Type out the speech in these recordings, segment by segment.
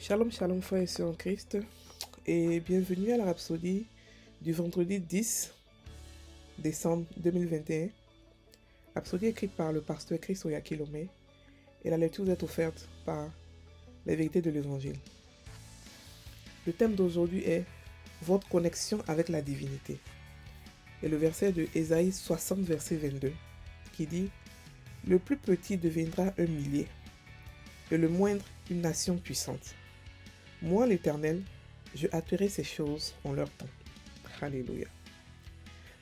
Shalom, shalom, frères et sœurs en Christ, et bienvenue à la Rhapsodie du vendredi 10 décembre 2021. Rhapsodie écrite par le pasteur Chris Oyakilome, et la lecture est offerte par les vérités de l'Évangile. Le thème d'aujourd'hui est votre connexion avec la divinité. Et le verset de Ésaïe 60, verset 22, qui dit « Le plus petit deviendra un millier, et le moindre une nation puissante. Moi, l'Éternel, je hâterai ces choses en leur temps. » Alléluia.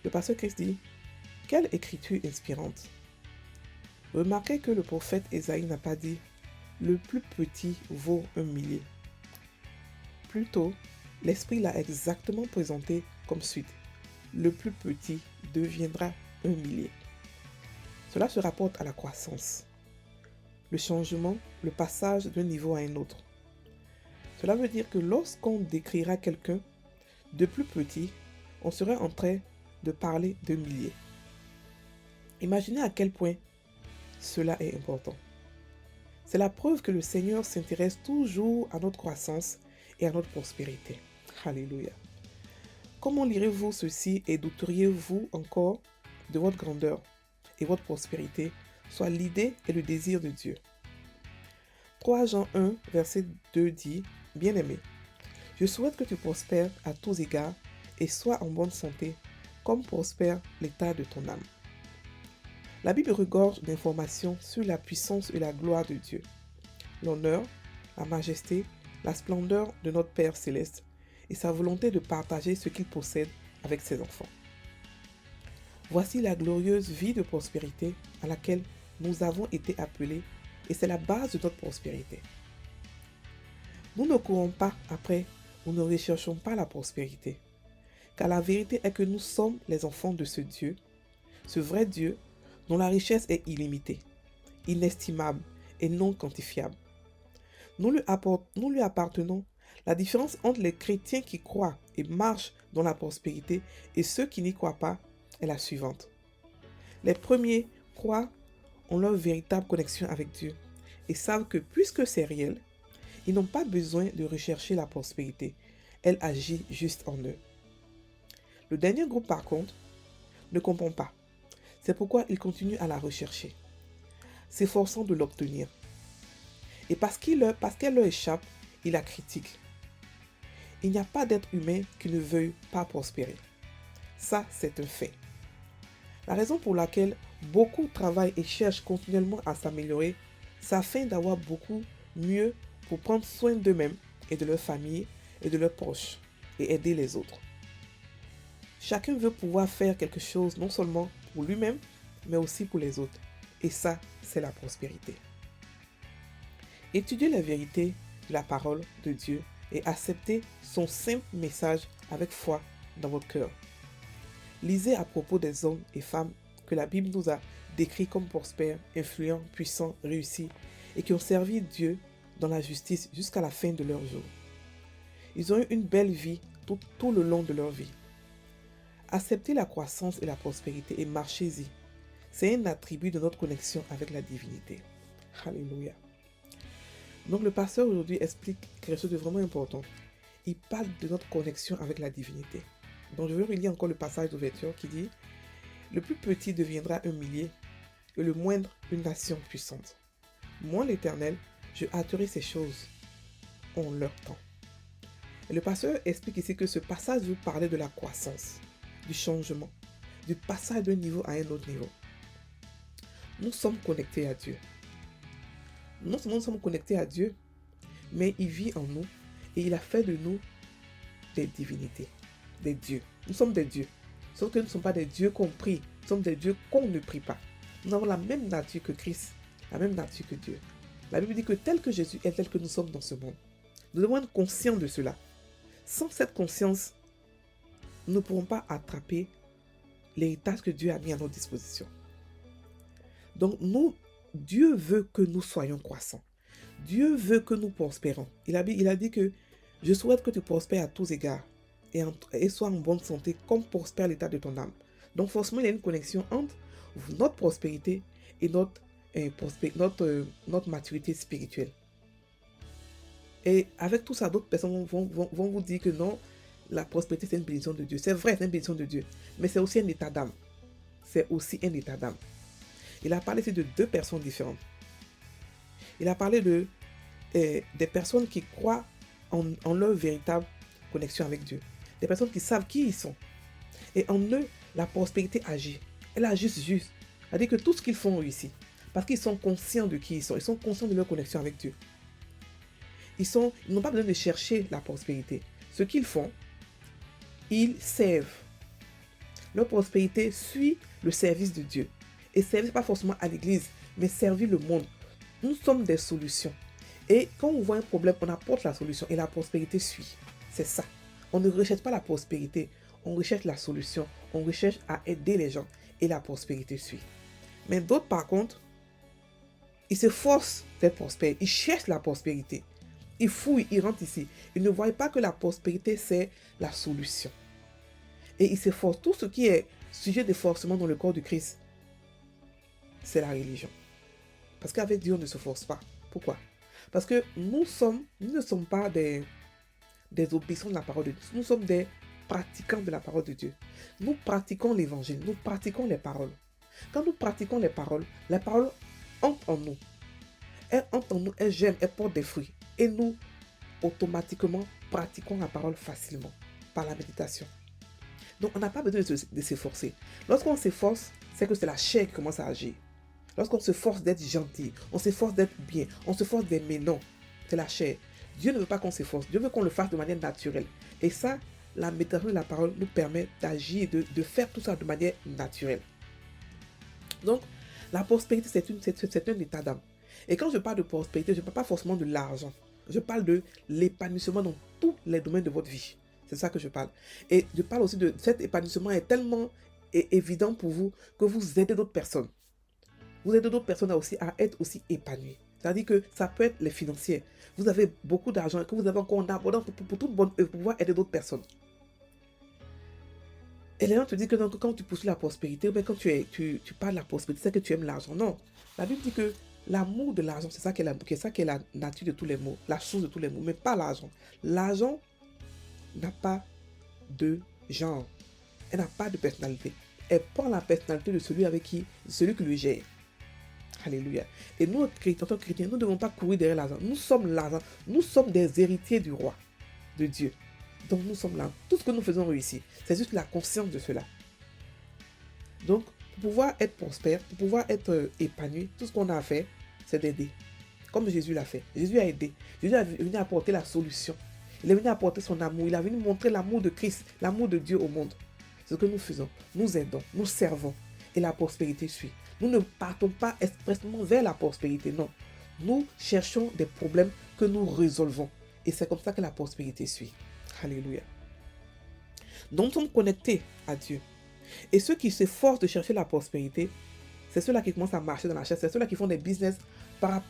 Le pasteur Christ dit, quelle écriture inspirante. Remarquez que le prophète Ésaïe n'a pas dit, le plus petit vaut un millier. Plutôt, l'Esprit l'a exactement présenté comme suite. Le plus petit deviendra un millier. Cela se rapporte à la croissance, le changement, le passage d'un niveau à un autre. Cela veut dire que lorsqu'on décrira quelqu'un de plus petit, on serait en train de parler de milliers. Imaginez à quel point cela est important. C'est la preuve que le Seigneur s'intéresse toujours à notre croissance et à notre prospérité. Alléluia. Comment lirez-vous ceci et douteriez-vous encore de votre grandeur et votre prospérité, soit l'idée et le désir de Dieu? 3 Jean 1, verset 2 dit, « Bien-aimé, je souhaite que tu prospères à tous égards et sois en bonne santé, comme prospère l'état de ton âme. » La Bible regorge d'informations sur la puissance et la gloire de Dieu, l'honneur, la majesté, la splendeur de notre Père céleste et sa volonté de partager ce qu'il possède avec ses enfants. Voici la glorieuse vie de prospérité à laquelle nous avons été appelés et c'est la base de notre prospérité. Nous ne courons pas après, nous ne recherchons pas la prospérité, car la vérité est que nous sommes les enfants de ce Dieu, ce vrai Dieu dont la richesse est illimitée, inestimable et non quantifiable. Nous lui appartenons. La différence entre les chrétiens qui croient et marchent dans la prospérité et ceux qui n'y croient pas est la suivante. Les premiers croient en leur véritable connexion avec Dieu et savent que puisque c'est réel, ils n'ont pas besoin de rechercher la prospérité. Elle agit juste en eux. Le dernier groupe, par contre, ne comprend pas. C'est pourquoi il continue à la rechercher, s'efforçant de l'obtenir. Et parce qu'elle leur échappe, il la critique. Il n'y a pas d'être humain qui ne veuille pas prospérer. Ça, c'est un fait. La raison pour laquelle beaucoup travaillent et cherchent continuellement à s'améliorer, c'est afin d'avoir beaucoup mieux pour prendre soin d'eux-mêmes et de leur famille et de leurs proches et aider les autres. Chacun veut pouvoir faire quelque chose non seulement pour lui-même, mais aussi pour les autres. Et ça, c'est la prospérité. Étudiez la vérité de la parole de Dieu et acceptez son simple message avec foi dans votre cœur. Lisez à propos des hommes et femmes que la Bible nous a décrits comme prospères, influents, puissants, réussis et qui ont servi Dieu dans la justice jusqu'à la fin de leur jour. Ils ont eu une belle vie tout le long de leur vie. Acceptez la croissance et la prospérité et marchez-y. C'est un attribut de notre connexion avec la divinité. Alléluia. Donc le pasteur aujourd'hui explique quelque chose de vraiment important. Il parle de notre connexion avec la divinité. Donc je vais relire encore le passage d'ouverture qui dit « Le plus petit deviendra un millier et le moindre une nation puissante. Moi l'Éternel, je hâterai ces choses en leur temps. » Et le pasteur explique ici que ce passage veut parler de la croissance, du changement, du passage d'un niveau à un autre niveau. Nous sommes connectés à Dieu. Non seulement nous sommes connectés à Dieu, mais il vit en nous et il a fait de nous des divinités, des dieux. Nous sommes des dieux, sauf que nous ne sommes pas des dieux qu'on prie, nous sommes des dieux qu'on ne prie pas. Nous avons la même nature que Christ, la même nature que Dieu. La Bible dit que tel que Jésus est, tel que nous sommes dans ce monde. Nous devons être conscients de cela. Sans cette conscience, nous ne pourrons pas attraper l'héritage que Dieu a mis à notre disposition. Donc Dieu veut que nous soyons croissants. Dieu veut que nous prospérons. Il a dit que je souhaite que tu prospères à tous égards et sois en bonne santé comme prospère l'état de ton âme. Donc forcément, il y a une connexion entre notre prospérité et notre maturité spirituelle. Et avec tout ça, d'autres personnes vont vous dire que non, la prospérité, c'est une bénédiction de Dieu. C'est vrai, c'est une bénédiction de Dieu. Mais c'est aussi un état d'âme. C'est aussi un état d'âme. Il a parlé ici de deux personnes différentes. Il a parlé des personnes qui croient en leur véritable connexion avec Dieu. Des personnes qui savent qui ils sont. Et en eux, la prospérité agit. Elle agit juste. C'est-à-dire que tout ce qu'ils font réussit. Parce qu'ils sont conscients de qui ils sont. Ils sont conscients de leur connexion avec Dieu. Ils n'ont pas besoin de chercher la prospérité. Ce qu'ils font, ils servent. Leur prospérité suit le service de Dieu. Et servir pas forcément à l'église, mais servir le monde. Nous sommes des solutions. Et quand on voit un problème, on apporte la solution et la prospérité suit. C'est ça. On ne recherche pas la prospérité, on recherche la solution. On recherche à aider les gens et la prospérité suit. Mais d'autres, par contre, ils se forcent d'être prospères. Ils cherchent la prospérité. Ils fouillent, ils rentrent ici. Ils ne voient pas que la prospérité, c'est la solution. Et ils se forcent. Tout ce qui est sujet de forcement dans le corps du Christ, c'est la religion. Parce qu'avec Dieu, on ne se force pas. Pourquoi? Parce que nous ne sommes pas des obéissants de la parole de Dieu. Nous sommes des pratiquants de la parole de Dieu. Nous pratiquons l'évangile. Nous pratiquons les paroles. Quand nous pratiquons les paroles entrent en nous. Elles entrent en nous, elles germent, elles portent des fruits. Et nous, automatiquement, pratiquons la parole facilement, par la méditation. Donc, on n'a pas besoin de s'efforcer. Lorsqu'on s'efforce, c'est que c'est la chair qui commence à agir. Lorsqu'on se force d'être gentil, on s'efforce d'être bien, on se force d'aimer, non, c'est la chair. Dieu ne veut pas qu'on s'efforce, Dieu veut qu'on le fasse de manière naturelle. Et ça, la méditation de la parole nous permet d'agir, de faire tout ça de manière naturelle. Donc, la prospérité, c'est un état d'âme. Et quand je parle de prospérité, je ne parle pas forcément de l'argent. Je parle de l'épanouissement dans tous les domaines de votre vie. C'est ça que je parle. Et je parle aussi de cet épanouissement est tellement évident pour vous que vous aidez d'autres personnes. Vous aidez d'autres personnes à être aussi épanouies. C'est-à-dire que ça peut être les financiers. Vous avez beaucoup d'argent et que vous avez encore en abondance pour pouvoir aider d'autres personnes. Et les gens te disent que quand tu poursuis la prospérité, ou bien quand tu parles de la prospérité, c'est que tu aimes l'argent. Non. La Bible dit que l'amour de l'argent, c'est ça qui est la nature de tous les maux, la source de tous les maux, mais pas l'argent. L'argent n'a pas de genre. Elle n'a pas de personnalité. Elle prend la personnalité de celui qui le gère. Alléluia. Et nous, en tant que chrétiens, nous ne devons pas courir derrière l'argent. Nous sommes l'argent. Nous sommes des héritiers du roi, de Dieu. Donc nous sommes là. Tout ce que nous faisons réussir, c'est juste la conscience de cela. Donc, pour pouvoir être prospère, pour pouvoir être épanoui, tout ce qu'on a à faire, c'est d'aider. Comme Jésus l'a fait. Jésus a aidé. Jésus est venu apporter la solution. Il est venu apporter son amour. Il est venu montrer l'amour de Christ, l'amour de Dieu au monde. C'est ce que nous faisons. Nous aidons, nous servons. Et la prospérité suit. Nous ne partons pas expressément vers la prospérité, non. Nous cherchons des problèmes que nous résolvons. Et c'est comme ça que la prospérité suit. Alléluia. Donc nous sommes connectés à Dieu. Et ceux qui s'efforcent de chercher la prospérité, c'est ceux-là qui commencent à marcher dans la chair. C'est ceux-là qui font des business pas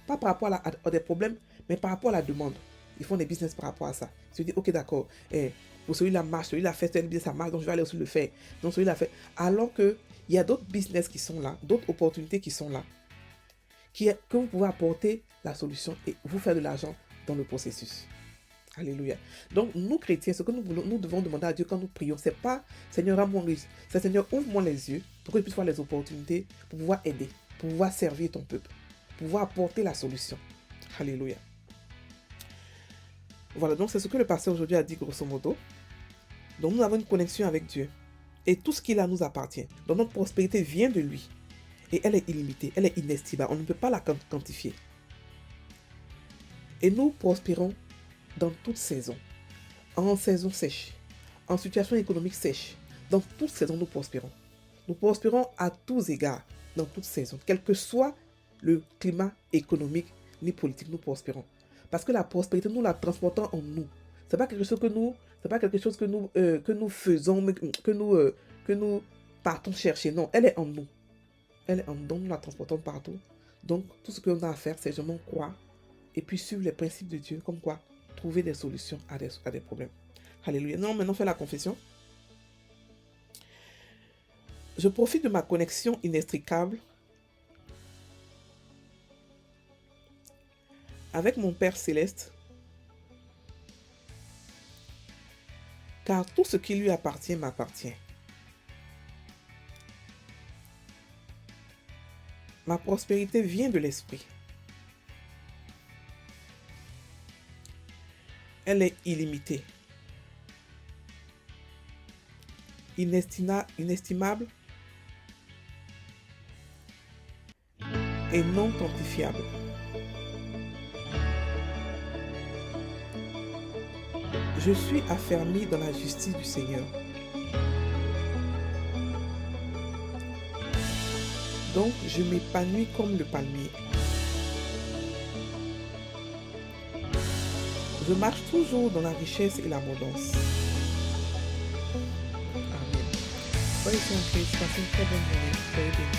par rapport à des problèmes, mais par rapport à la demande. Ils font des business par rapport à ça. Ils se disent, ok, d'accord, pour celui-là marche, celui-là fait tel business, ça marche, donc je vais aller aussi le faire. Donc celui-là fait. Alors qu'il y a d'autres business qui sont là, d'autres opportunités qui sont là, que vous pouvez apporter la solution et vous faire de l'argent dans le processus. Alléluia. Donc, nous chrétiens, ce que nous devons demander à Dieu quand nous prions, c'est pas Seigneur, rends-moi riche. C'est Seigneur, ouvre-moi les yeux pour que je puisse voir les opportunités, pour pouvoir aider, pour pouvoir servir ton peuple, pour pouvoir apporter la solution. Alléluia. Voilà, donc c'est ce que le pasteur aujourd'hui a dit grosso modo. Donc, nous avons une connexion avec Dieu. Et tout ce qu'il a nous appartient. Donc, notre prospérité vient de lui. Et elle est illimitée, elle est inestimable. On ne peut pas la quantifier. Et nous prospérons dans toute saison, en saison sèche, en situation économique sèche, dans toute saison nous prospérons. Nous prospérons à tous égards, dans toute saison, quel que soit le climat économique ni politique, nous prospérons. Parce que la prospérité, nous la transportons en nous. C'est pas quelque chose que nous faisons, que nous partons chercher. Non, elle est en nous. Elle est en nous, nous la transportons partout. Donc, tout ce qu'on a à faire, c'est seulement croire et puis suivre les principes de Dieu, comme quoi trouver des solutions à des problèmes. Alléluia. Non, maintenant, fais la confession. Je profite de ma connexion inextricable avec mon Père Céleste car tout ce qui lui appartient m'appartient. Ma prospérité vient de l'Esprit. Elle est illimitée, inestimable et non quantifiable. Je suis affermi dans la justice du Seigneur. Donc, je m'épanouis comme le palmier. Je marche toujours dans la richesse et l'abondance. Amen. Soyez en Christ, passez une très bonne journée. Soyez bénis.